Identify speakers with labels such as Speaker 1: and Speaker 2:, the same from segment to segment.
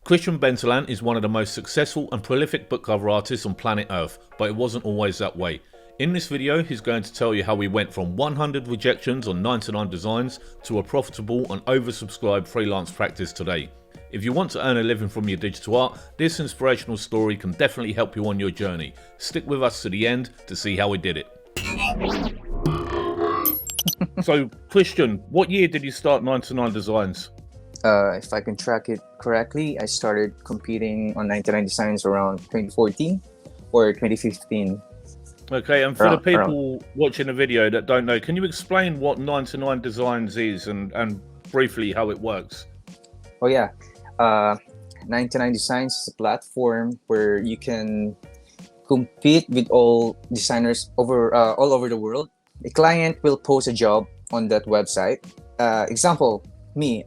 Speaker 1: Christian Bentelant is one of the most successful and prolific book cover artists on planet Earth, but it wasn't always that way. In this video, he's going to tell you how we went from 100 rejections on 99 Designs to a profitable and oversubscribed freelance practice today. If you want to earn a living from your digital art, this inspirational story can definitely help you on your journey. Stick with us to the end to see how we did it. So, Christian, what year did you start 99 Designs?
Speaker 2: If I can track it correctly, I started competing on 99 Designs around 2014 or 2015.
Speaker 1: Okay, and for the people watching the video that don't know, can you explain what 99 Designs is and briefly how it works?
Speaker 2: Oh yeah, 99 Designs is a platform where you can compete with all designers all over the world. A client will post a job on that website. Example, me,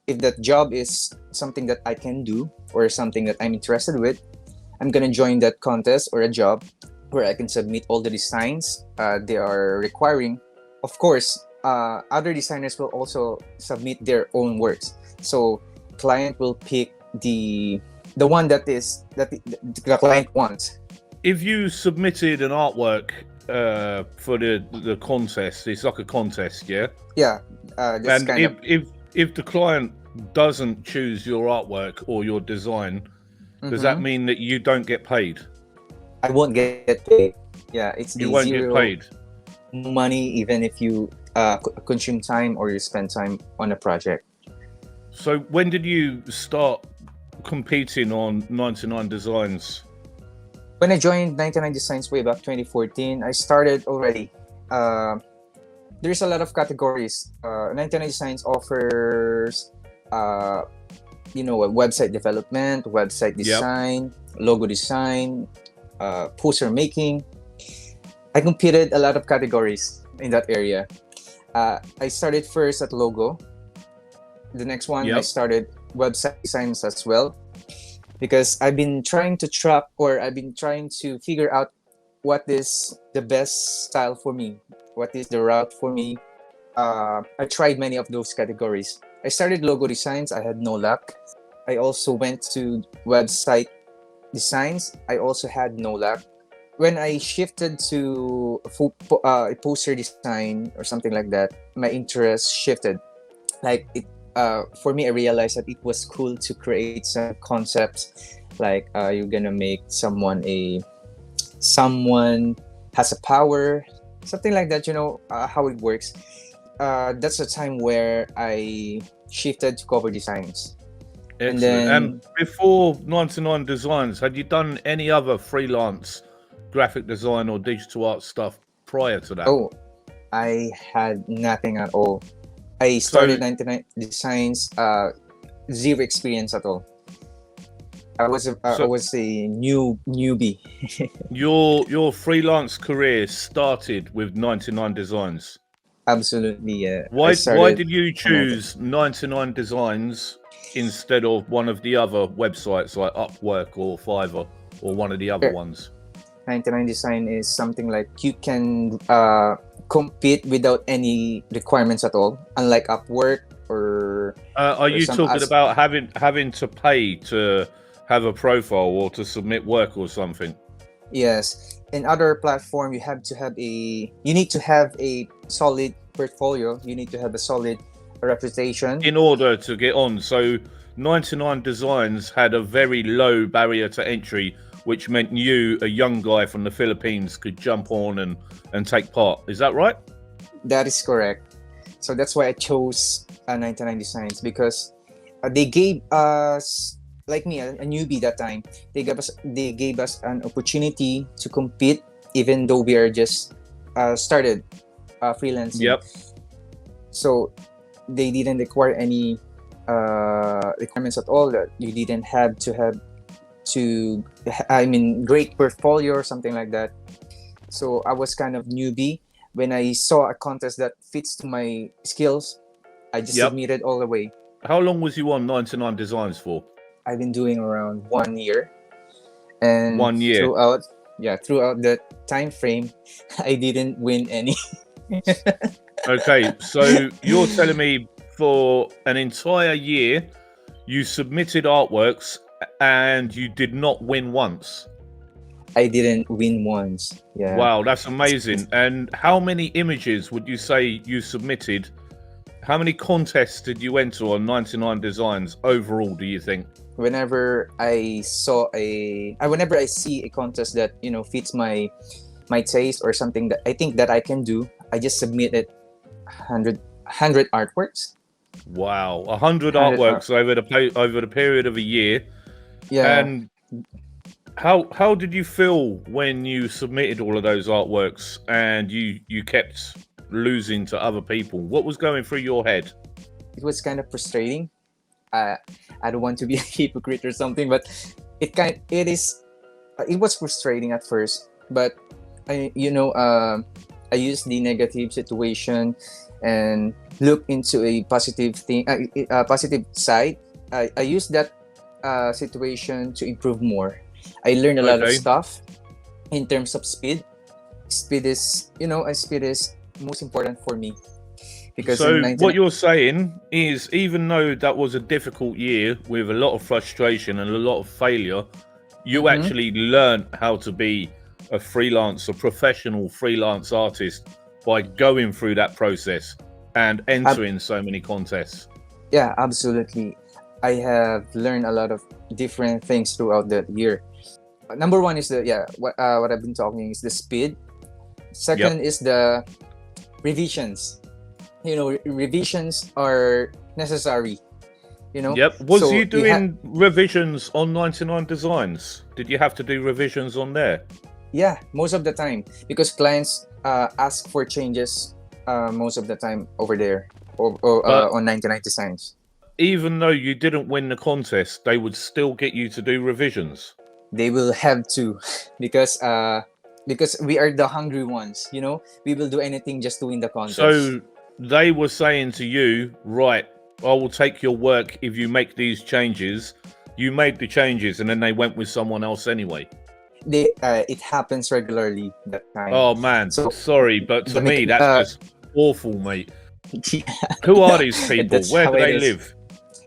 Speaker 2: if that job is something that I can do or something that I'm interested with, I'm gonna join that contest or a job where I can submit all the designs they are requiring. Of course, other designers will also submit their own works. So client will pick the one that the client wants.
Speaker 1: If you submitted an artwork for the contest, it's like a contest, yeah?
Speaker 2: Yeah.
Speaker 1: And if the client doesn't choose your artwork or your design, does that mean that you don't get paid?
Speaker 2: I won't get paid. Yeah,
Speaker 1: you won't get paid.
Speaker 2: Money even if you consume time or you spend time on a project.
Speaker 1: So when did you start competing on 99 Designs?
Speaker 2: When I joined 99 Designs way back 2014, I started already. There's a lot of categories. 99 Designs offers, website development, website design, logo design, poster making. I competed a lot of categories in that area. I started first at logo. The next one, I started website designs as well, because I've been trying to track, or I've been trying to figure out what is the best style for me, what is the route for me. I tried many of those categories. I started logo designs, I had no luck. I also went to website designs, I also had no luck. When I shifted to a poster design or something like that, my interest shifted. For me, I realized that it was cool to create some concepts, like you're gonna make someone has a power, something like that. How it works. That's a time where I shifted to cover designs.
Speaker 1: Excellent. And before 99 Designs, had you done any other freelance graphic design or digital art stuff prior to that?
Speaker 2: Oh, I had nothing at all. I started 99 Designs, zero experience at all. I was a newbie.
Speaker 1: Your freelance career started with 99 Designs.
Speaker 2: Absolutely, yeah.
Speaker 1: Why did you choose 99 Designs instead of one of the other websites like Upwork or Fiverr or one of the other ones?
Speaker 2: 99 Design is something like you can compete without any requirements at all, unlike Upwork or.
Speaker 1: Are you talking about having to pay to have a profile or to submit work or something?
Speaker 2: Yes, in other platform you need to have a solid portfolio. You need to have a solid reputation
Speaker 1: in order to get on. So 99 Designs had a very low barrier to entry, which meant you, a young guy from the Philippines, could jump on and take part. Is that right?
Speaker 2: That is correct. So that's why I chose 99 Designs, because they gave us, like me, a newbie that time, they gave us an opportunity to compete, even though we are just started freelancing.
Speaker 1: Yep.
Speaker 2: So they didn't require any requirements at all. That you didn't have to have great portfolio or something like that. So I was kind of newbie. When I saw a contest that fits to my skills, I just submitted all the way.
Speaker 1: How long was you on 99 Designs for?
Speaker 2: I've been doing around 1 year. And
Speaker 1: 1 year?
Speaker 2: Throughout that time frame, I didn't win any.
Speaker 1: Okay, so you're telling me for an entire year, you submitted artworks and you did not win once.
Speaker 2: I didn't win once. Yeah.
Speaker 1: Wow, that's amazing. And how many images would you say you submitted? How many contests did you enter on 99Designs overall, do you think?
Speaker 2: Whenever I see a contest that, you know, fits my taste or something that I think that I can do, I just submitted 100 artworks.
Speaker 1: Wow, 100 artworks over the period of a year.
Speaker 2: Yeah.
Speaker 1: And how did you feel when you submitted all of those artworks and you kept losing to other people? What was going through your head?
Speaker 2: It was kind of frustrating. I don't want to be a hypocrite or something, but it was frustrating at first. But I used the negative situation and look into a positive thing, a positive side. I used that situation to improve more. I learned a lot of stuff in terms of speed. Speed is most important for me. Because
Speaker 1: so what you're saying is, even though that was a difficult year with a lot of frustration and a lot of failure, you actually learned how to be a professional freelance artist by going through that process and entering so many contests.
Speaker 2: Yeah, absolutely. I have learned a lot of different things throughout that year. Number one is what I've been talking is the speed. Second is the revisions. You know, revisions are necessary. You know.
Speaker 1: Yep. Was you doing revisions on 99Designs? Did you have to do revisions on there?
Speaker 2: Yeah, most of the time, because clients ask for changes most of the time over there or on 99Designs.
Speaker 1: Even though you didn't win the contest, they would still get you to do revisions.
Speaker 2: They will have to, because we are the hungry ones. You know, we will do anything just to win the contest.
Speaker 1: So they were saying to you, right, I will take your work if you make these changes. You made the changes, and then they went with someone else anyway.
Speaker 2: It happens regularly that time.
Speaker 1: Oh man, so sorry, but to me that's just awful, mate.
Speaker 2: Yeah.
Speaker 1: Who are these people? Where do they live?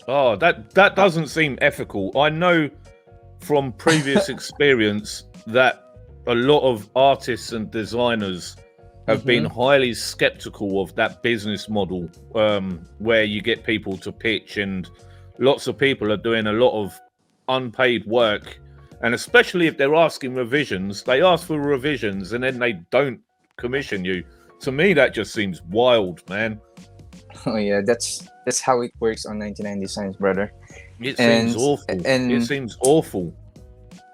Speaker 1: Oh, that doesn't seem ethical. I know from previous experience that a lot of artists and designers have been highly skeptical of that business model, where you get people to pitch, and lots of people are doing a lot of unpaid work. And especially if they're asking revisions, they ask for revisions and then they don't commission you. To me, that just seems wild, man.
Speaker 2: Oh yeah, that's how it works on 99Designs, brother.
Speaker 1: It seems awful. It seems awful.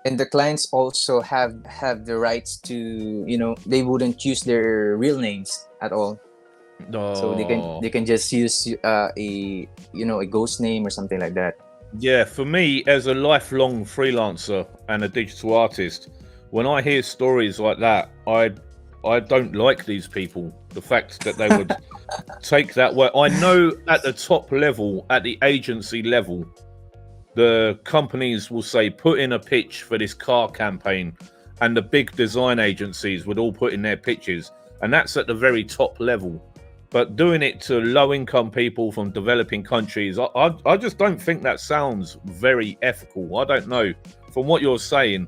Speaker 2: And the clients also have the rights to, you know, they wouldn't use their real names at all.
Speaker 1: Oh.
Speaker 2: So they can just use a ghost name or something like that.
Speaker 1: Yeah, for me, as a lifelong freelancer and a digital artist, when I hear stories like that, I don't like these people. The fact that they would take that work. I know at the top level, at the agency level, the companies will say, put in a pitch for this car campaign, and the big design agencies would all put in their pitches, and that's at the very top level. But doing it to low-income people from developing countries, I just don't think that sounds very ethical. I don't know. From what you're saying,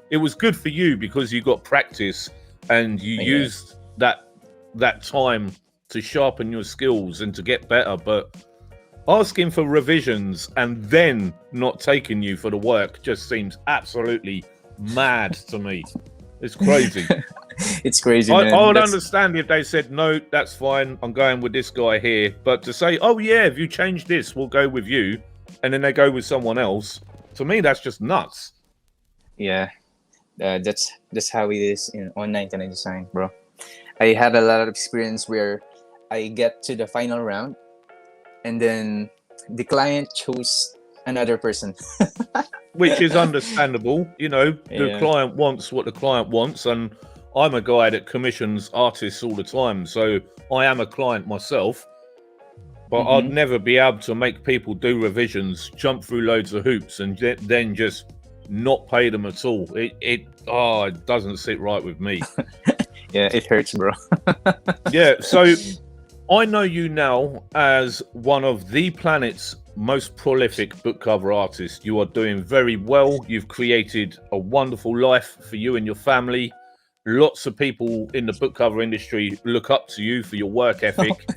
Speaker 1: it was good for you because you got practice and you used that time to sharpen your skills and to get better. But asking for revisions and then not taking you for the work just seems absolutely mad to me. It's crazy.
Speaker 2: It's crazy,
Speaker 1: man. I would
Speaker 2: That's...
Speaker 1: understand if they said, no, that's fine, I'm going with this guy here. But to say, oh yeah, if you change this, we'll go with you, and then they go with someone else, to me, that's just nuts.
Speaker 2: Yeah, that's how it is on 99Designs, bro. I had a lot of experience where I get to the final round, and then the client chose another person.
Speaker 1: Which is understandable. You know, the client wants what the client wants, and I'm a guy that commissions artists all the time, so I am a client myself. But I'd never be able to make people do revisions, jump through loads of hoops, and then just not pay them at all. It doesn't sit right with me.
Speaker 2: Yeah, it hurts, bro.
Speaker 1: Yeah, so I know you now as one of the planet's most prolific book cover artist. You are doing very well. You've created a wonderful life for you and your family. Lots of people in the book cover industry look up to you for your work ethic.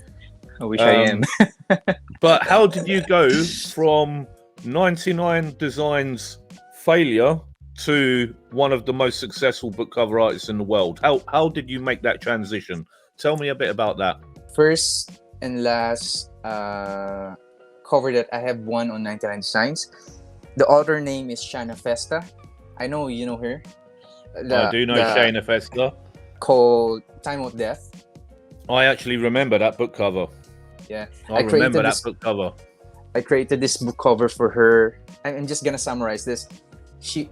Speaker 2: I wish I am.
Speaker 1: But how did you go from 99Designs failure to one of the most successful book cover artists in the world? How did you make that transition? Tell me a bit about that.
Speaker 2: First and last cover that I have one on 99Designs. The author name is Shana Festa. I know you know her.
Speaker 1: I do know Shana Festa.
Speaker 2: Called Time of Death.
Speaker 1: I actually remember that book cover.
Speaker 2: Yeah,
Speaker 1: I remember that book cover.
Speaker 2: I created this book cover for her. I'm just gonna summarize this. She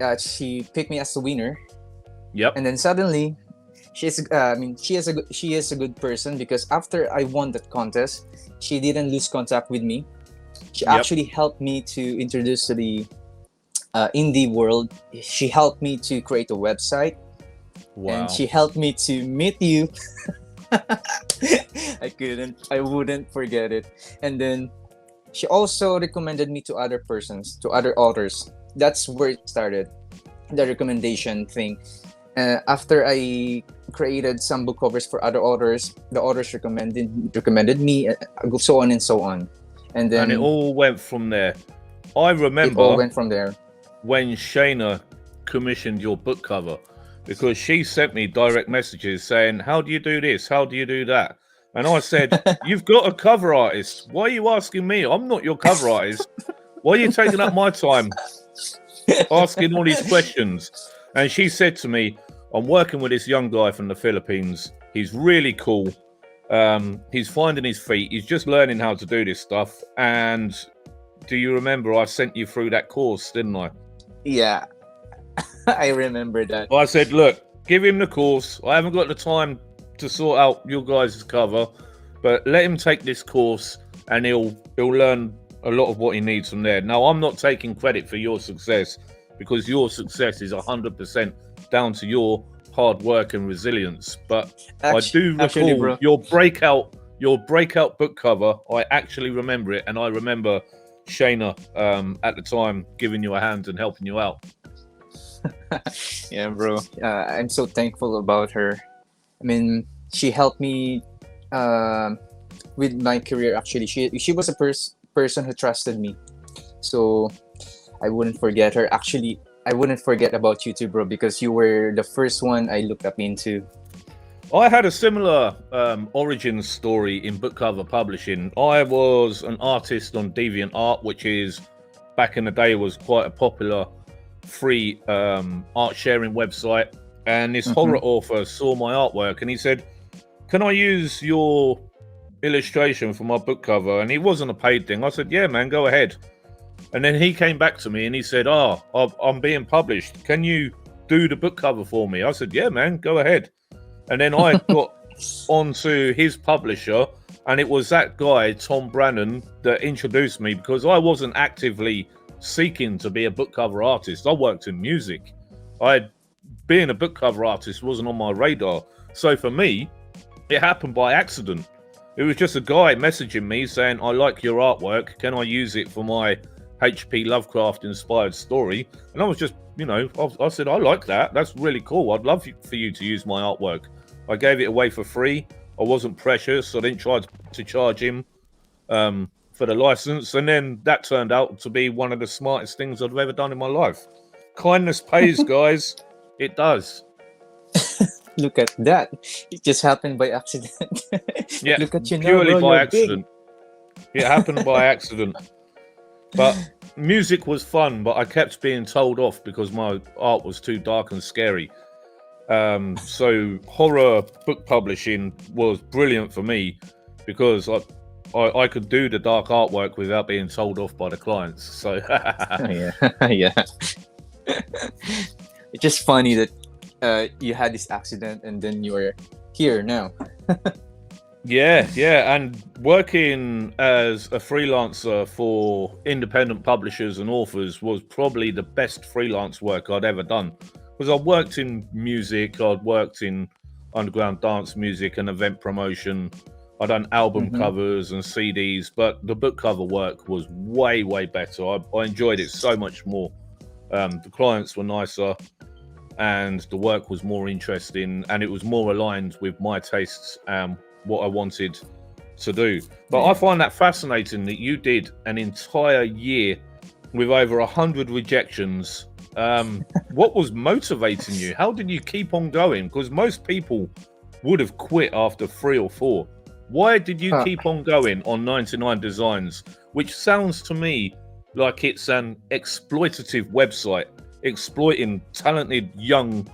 Speaker 2: picked me as the winner.
Speaker 1: Yep.
Speaker 2: And then suddenly, she is a good person, because after I won that contest, she didn't lose contact with me. She actually helped me to introduce to the indie world. She helped me to create a website. Wow. And she helped me to meet you. I wouldn't forget it. And then she also recommended me to other persons, to other authors. That's where it started, the recommendation thing. After I created some book covers for other authors, the authors recommended me, so on and so on. And then
Speaker 1: it all went from there. I remember
Speaker 2: it all went from there.
Speaker 1: When Shana commissioned your book cover, because she sent me direct messages saying, how do you do this? How do you do that? And I said, you've got a cover artist. Why are you asking me? I'm not your cover artist. Why are you taking up my time asking all these questions? And she said to me, I'm working with this young guy from the Philippines. He's really cool. He's finding his feet. He's just learning how to do this stuff. And do you remember I sent you through that course, didn't I?
Speaker 2: Yeah, I remember that.
Speaker 1: I said, look, give him the course. I haven't got the time to sort out your guys' cover, but let him take this course and he'll learn a lot of what he needs from there. Now, I'm not taking credit for your success, because your success is 100% down to your hard work and resilience. But I do recall your breakout book cover. I actually remember it, and I remember Shana at the time giving you a hand and helping you out.
Speaker 2: Yeah, bro. I'm so thankful about her. I mean, she helped me with my career. Actually, she was a person who trusted me, so I wouldn't forget her. Actually, I wouldn't forget about you too, bro, because you were the first one I looked up into.
Speaker 1: I had a similar origin story in book cover publishing. I was an artist on DeviantArt, which is, back in the day, was quite a popular free art sharing website. And this horror author saw my artwork and he said, can I use your illustration for my book cover? And it wasn't a paid thing. I said, yeah, man, go ahead. And then he came back to me and he said, I'm being published. Can you do the book cover for me? I said, yeah, man, go ahead. And then I got onto his publisher, and it was that guy, Tom Brannan, that introduced me, because I wasn't actively seeking to be a book cover artist. I worked in music. Being a book cover artist wasn't on my radar. So for me, it happened by accident. It was just a guy messaging me saying, I like your artwork. Can I use it for my H.P. Lovecraft inspired story? And I was just, I said, I like that. That's really cool. I'd love for you to use my artwork. I gave it away for free. I wasn't precious. I didn't try to charge him for the license. And then that turned out to be one of the smartest things I've ever done in my life. Kindness pays, guys. It does.
Speaker 2: Look at that. It just happened by accident.
Speaker 1: Yeah,
Speaker 2: look at you
Speaker 1: purely
Speaker 2: now, bro,
Speaker 1: by accident. It happened by accident. But music was fun, but I kept being told off because my art was too dark and scary. So horror book publishing was brilliant for me, because I could do the dark artwork without being told off by the clients. So
Speaker 2: yeah. It's just funny that you had this accident and then you're here now.
Speaker 1: Yeah, and working as a freelancer for independent publishers and authors was probably the best freelance work I'd ever done. Because I worked in music, I'd worked in underground dance music and event promotion. I done album covers and CDs, but the book cover work was way, way better. I enjoyed it so much more. The clients were nicer, and the work was more interesting, and it was more aligned with my tastes and what I wanted to do. But I find that fascinating that you did an entire year with over 100 rejections. What was motivating you? How did you keep on going? Because most people would have quit after 3 or 4. Why did you keep on going on 99Designs, which sounds to me like it's an exploitative website, exploiting talented, young,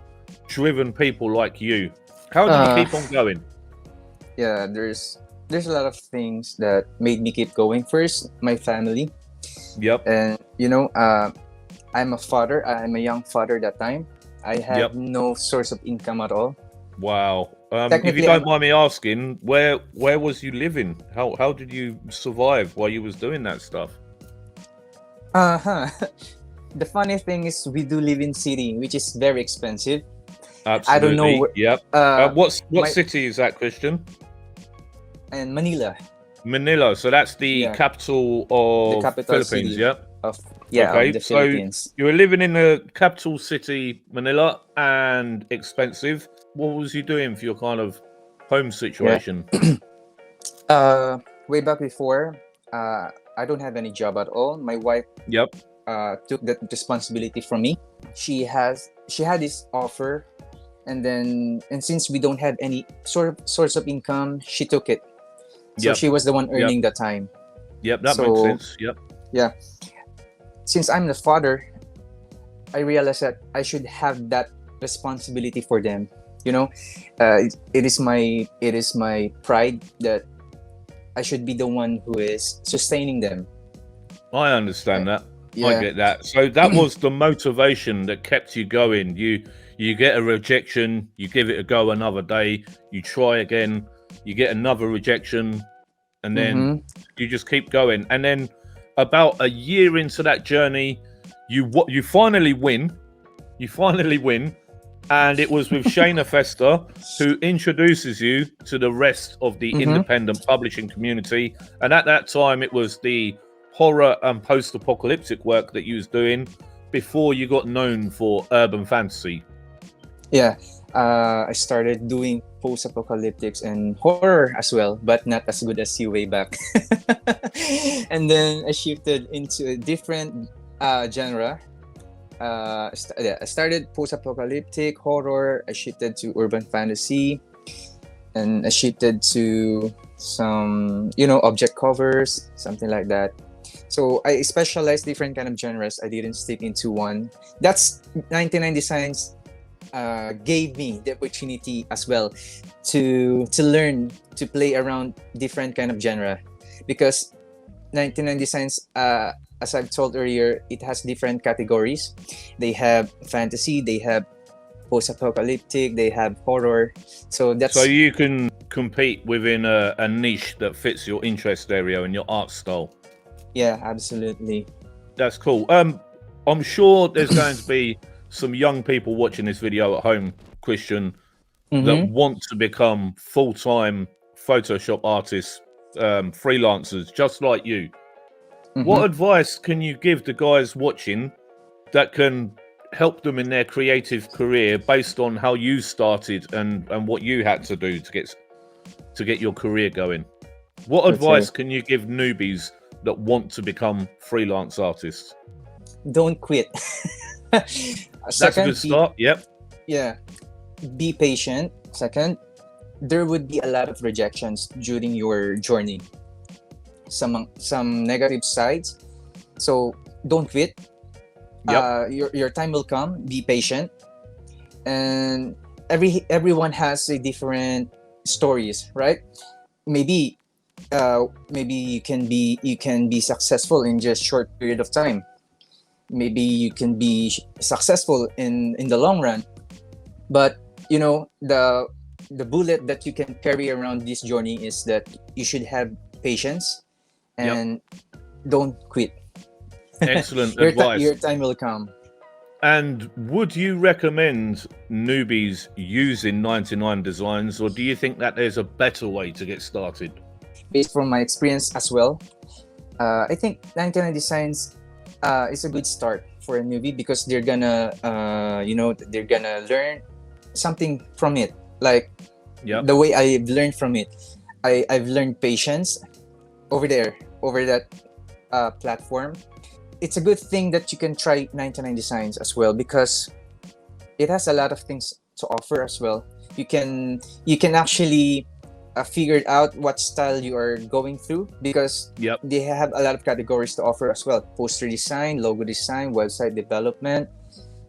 Speaker 1: driven people like you? How did you keep on going?
Speaker 2: Yeah, there's a lot of things that made me keep going. First, my family.
Speaker 1: Yep.
Speaker 2: And I'm a father. I'm a young father that time. I had no source of income at all.
Speaker 1: Wow. If you don't mind me asking, where was you living? How did you survive while you was doing that stuff?
Speaker 2: The funny thing is, we do live in city, which is very expensive.
Speaker 1: Absolutely.
Speaker 2: I don't know.
Speaker 1: Yep. What city is that, Christian?
Speaker 2: And Manila.
Speaker 1: Manila. So that's the capital of
Speaker 2: the capital
Speaker 1: Philippines.
Speaker 2: city
Speaker 1: Yeah.
Speaker 2: Okay. Of the Philippines.
Speaker 1: So you were living in the capital city, Manila, and expensive. What was you doing for your kind of home situation?
Speaker 2: Way back before, I don't have any job at all. My wife took that responsibility from me. She had this offer, and since we don't have any source of income, she took it. So she was the one earning the time.
Speaker 1: Yep, that makes sense. Yep.
Speaker 2: Yeah. Since I'm the father, I realized that I should have that responsibility for them. It is my pride that I should be the one who is sustaining them.
Speaker 1: I understand that. I get that. So that was the motivation that kept you going. You get a rejection, you give it a go another day, you try again, you get another rejection, and then you just keep going. And then about a year into that journey, you finally win. You finally win. And it was with Shayna Fester, who introduces you to the rest of the independent publishing community. And at that time, it was the horror and post-apocalyptic work that you was doing before you got known for urban fantasy.
Speaker 2: Yeah, I started doing post-apocalyptics and horror as well, but not as good as you way back. And then I shifted into a different genre. I started post-apocalyptic horror. I shifted to urban fantasy, and I shifted to some object covers, something like that. So I specialized different kind of genres. I didn't stick into one. That's 99Designs gave me the opportunity as well to learn to play around different kind of genre, because 99Designs, as I've told earlier, it has different categories. They have fantasy, they have post-apocalyptic, they have horror. So
Speaker 1: you can compete within a niche that fits your interest area and your art style.
Speaker 2: Yeah, absolutely.
Speaker 1: That's cool. I'm sure there's going to be some young people watching this video at home, Christian, that want to become full-time Photoshop artists, freelancers, just like you. What advice can you give the guys watching that can help them in their creative career based on how you started and what you had to do to get your career going? What advice can you give newbies that want to become freelance artists?
Speaker 2: Don't quit.
Speaker 1: That's a good start.
Speaker 2: Yeah. Be patient. Second, there would be a lot of rejections during your journey. Some negative sides. So don't quit. Your time will come. Be patient. And everyone has a different stories, right? Maybe you can be successful in just short period of time. Maybe you can be successful in the long run. But the bullet that you can carry around this journey is that you should have patience and don't quit.
Speaker 1: Excellent advice.
Speaker 2: Your time will come.
Speaker 1: And would you recommend newbies using 99 Designs, or do you think that there's a better way to get started?
Speaker 2: Based from my experience as well, I think 99 Designs is a good start for a newbie because they're gonna, they're gonna learn something from it. Like the way I've learned from it, I've learned patience over there, over that platform. It's a good thing that you can try 99 Designs as well because it has a lot of things to offer as well. You can actually figure out what style you are going through because they have a lot of categories to offer as well: poster design, logo design, website development,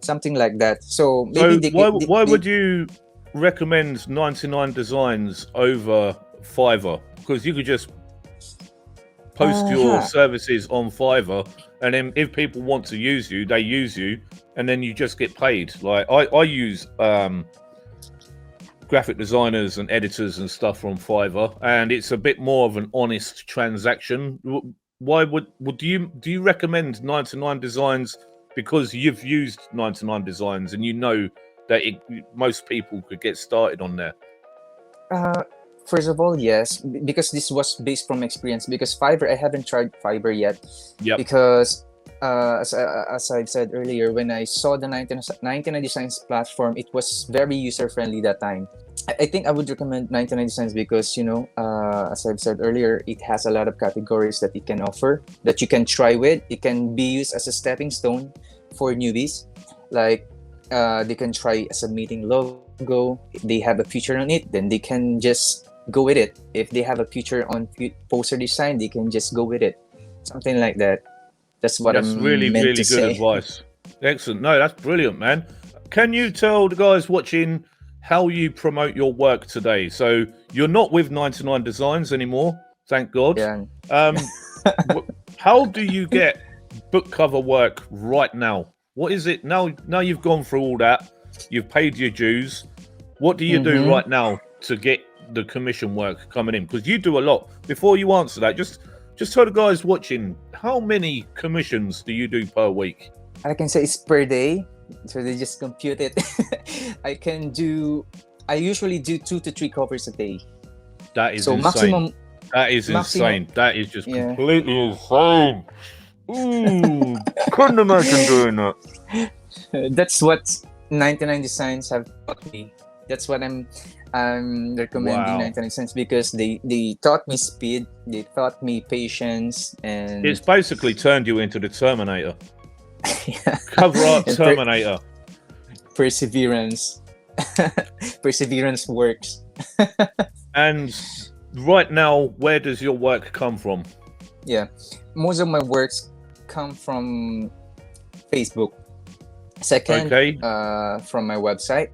Speaker 2: something like that. So maybe
Speaker 1: why would you recommend 99 Designs over Fiverr? Because you could just post your services on Fiverr, and then if people want to use you, they use you, and then you just get paid. Like I use graphic designers and editors and stuff from Fiverr, and it's a bit more of an honest transaction. Why do you recommend 99 Designs? Because you've used 99 Designs and you know that most people could get started on there.
Speaker 2: First of all, yes, because this was based from experience. Because Fiverr, I haven't tried Fiverr yet. Because as I've said earlier, when I saw the 99 Designs platform, it was very user friendly that time. I think I would recommend 99 Designs because, as I've said earlier, it has a lot of categories that it can offer that you can try with. It can be used as a stepping stone for newbies. Like they can try submitting logo. If they have a feature on it, then they can just go with it. If they have a feature on poster design, they can just go with it. Something like that. That's
Speaker 1: really good advice. Excellent. No, that's brilliant, man. Can you tell the guys watching how you promote your work today? So you're not with 99 Designs anymore, thank God.
Speaker 2: Yeah.
Speaker 1: How do you get book cover work right now? What is it now? Now you've gone through all that, you've paid your dues. What do you do right now to get the commission work coming in? Because you do a lot. Before you answer that, just tell the guys watching, how many commissions do you do per week?
Speaker 2: I can say it's per day. So they just compute it. I usually do 2 to 3 covers a day.
Speaker 1: That is insane. That is insane. That is just completely insane. Ooh, couldn't imagine doing that.
Speaker 2: That's what 99 Designs have taught me. That's what I'm recommending 99 Designs because they taught me speed, they taught me patience, and
Speaker 1: it's basically turned you into the Terminator. Cover art Terminator.
Speaker 2: Perseverance. Perseverance works.
Speaker 1: And right now, where does your work come from?
Speaker 2: Yeah, most of my works come from Facebook. Second, from my website.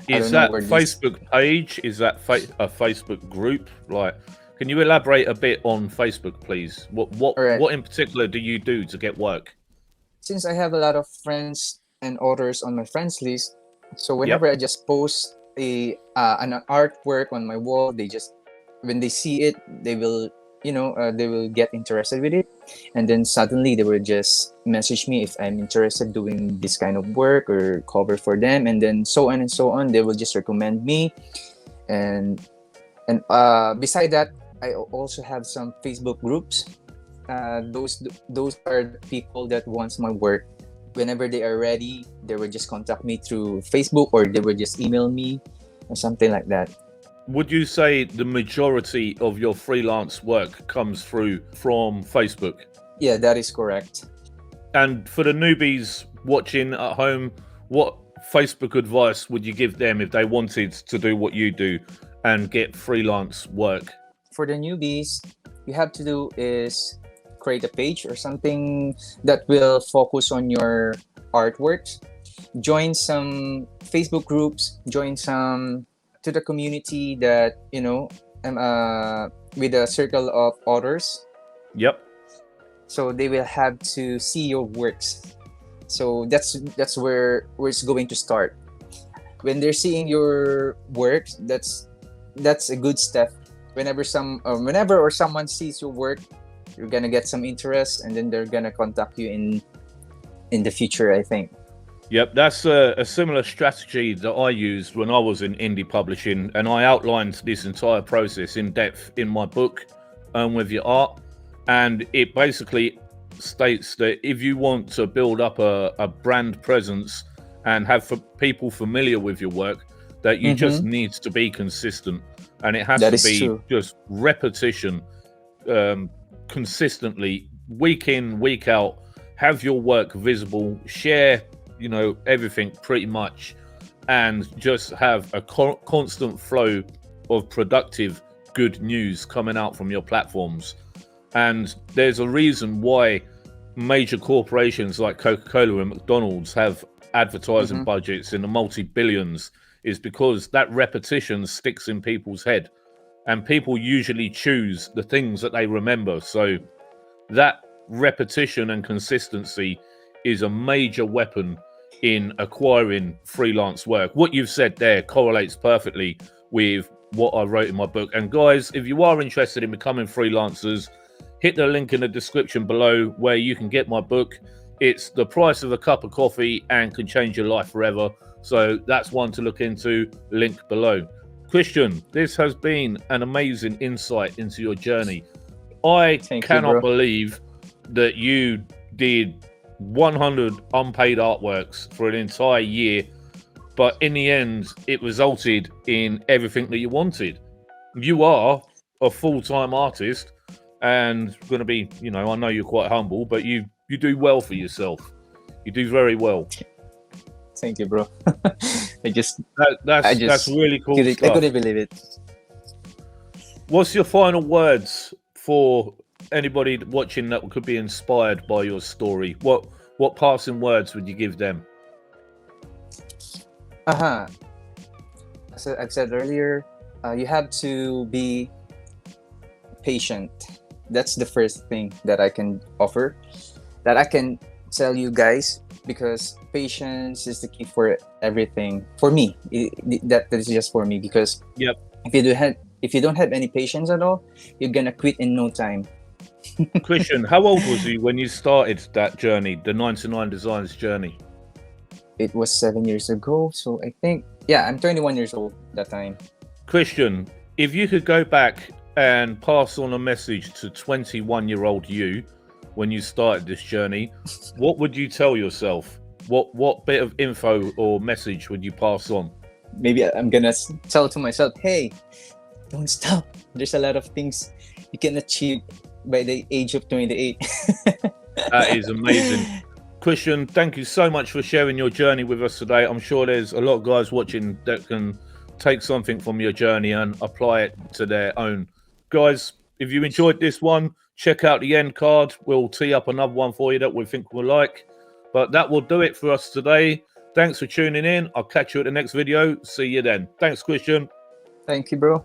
Speaker 1: Is that Facebook page? Is that a Facebook group? Like, can you elaborate a bit on Facebook, please? What in particular do you do to get work?
Speaker 2: Since I have a lot of friends and authors on my friends list, so whenever I just post an artwork on my wall, when they see it, they will get interested with it, and then suddenly they will just message me if I'm interested doing this kind of work or cover for them, and then so on and so on. They will just recommend me, and beside that, I also have some Facebook groups. Those are the people that wants my work. Whenever they are ready, they will just contact me through Facebook, or they will just email me or something like that.
Speaker 1: Would you say the majority of your freelance work comes through from Facebook?
Speaker 2: Yeah, that is correct.
Speaker 1: And for the newbies watching at home, what Facebook advice would you give them if they wanted to do what you do and get freelance work?
Speaker 2: For the newbies, you have to do is create a page or something that will focus on your artworks. Join some Facebook groups, join some to the community that with a circle of authors.
Speaker 1: Yep.
Speaker 2: So they will have to see your works. So that's where it's going to start. When they're seeing your work, that's a good step. Whenever someone sees your work, you're gonna get some interest, and then they're gonna contact you in the future, I think.
Speaker 1: Yep, that's a similar strategy that I used when I was in indie publishing, and I outlined this entire process in depth in my book, With Your Art. And it basically states that if you want to build up a brand presence and have people familiar with your work, that you just need to be consistent, and it has
Speaker 2: That
Speaker 1: to
Speaker 2: is
Speaker 1: be
Speaker 2: true.
Speaker 1: just repetition, consistently, week in, week out. Have your work visible, share, you know, everything pretty much, and just have a constant flow of productive, good news coming out from your platforms. And there's a reason why major corporations like Coca-Cola and McDonald's have advertising budgets in the multi-billions, is because that repetition sticks in people's head, and people usually choose the things that they remember. So that repetition and consistency is a major weapon in acquiring freelance work. What you've said there correlates perfectly with what I wrote in my book. And guys, if you are interested in becoming freelancers, hit the link in the description below where you can get my book. It's the price of a cup of coffee and can change your life forever. So that's one to look into, link below. Christian, this has been an amazing insight into your journey. I cannot believe that you did 100 unpaid artworks for an entire year, but in the end, it resulted in everything that you wanted. You are a full-time artist, and going to be, you know, I know you're quite humble, but you do well for yourself. You do very well.
Speaker 2: Thank you, bro.
Speaker 1: That's really cool stuff.
Speaker 2: I couldn't believe it.
Speaker 1: What's your final words for anybody watching that could be inspired by your story? What passing words would you give them?
Speaker 2: As I've said earlier, you have to be patient. That's the first thing that I can offer, that I can tell you guys, because patience is the key for everything. For me, that is just for me, because if you don't have any patience at all, you're gonna quit in no time.
Speaker 1: Christian, how old was you when you started that journey, the 99Designs journey?
Speaker 2: It was 7 years ago, so I think, yeah, I'm 21 years old that time.
Speaker 1: Christian, if you could go back and pass on a message to 21-year-old you when you started this journey, what would you tell yourself? What bit of info or message would you pass on?
Speaker 2: Maybe I'm gonna tell to myself, hey, don't stop. There's a lot of things you can achieve by the age of 28.
Speaker 1: That is amazing. Christian, thank you so much for sharing your journey with us today. I'm sure there's a lot of guys watching that can take something from your journey and apply it to their own. Guys, if you enjoyed this one, check out the end card. We'll tee up another one for you that we think we'll like. But that will do it for us today. Thanks for tuning in. I'll catch you at the next video. See you then. Thanks, Christian.
Speaker 2: Thank you, bro.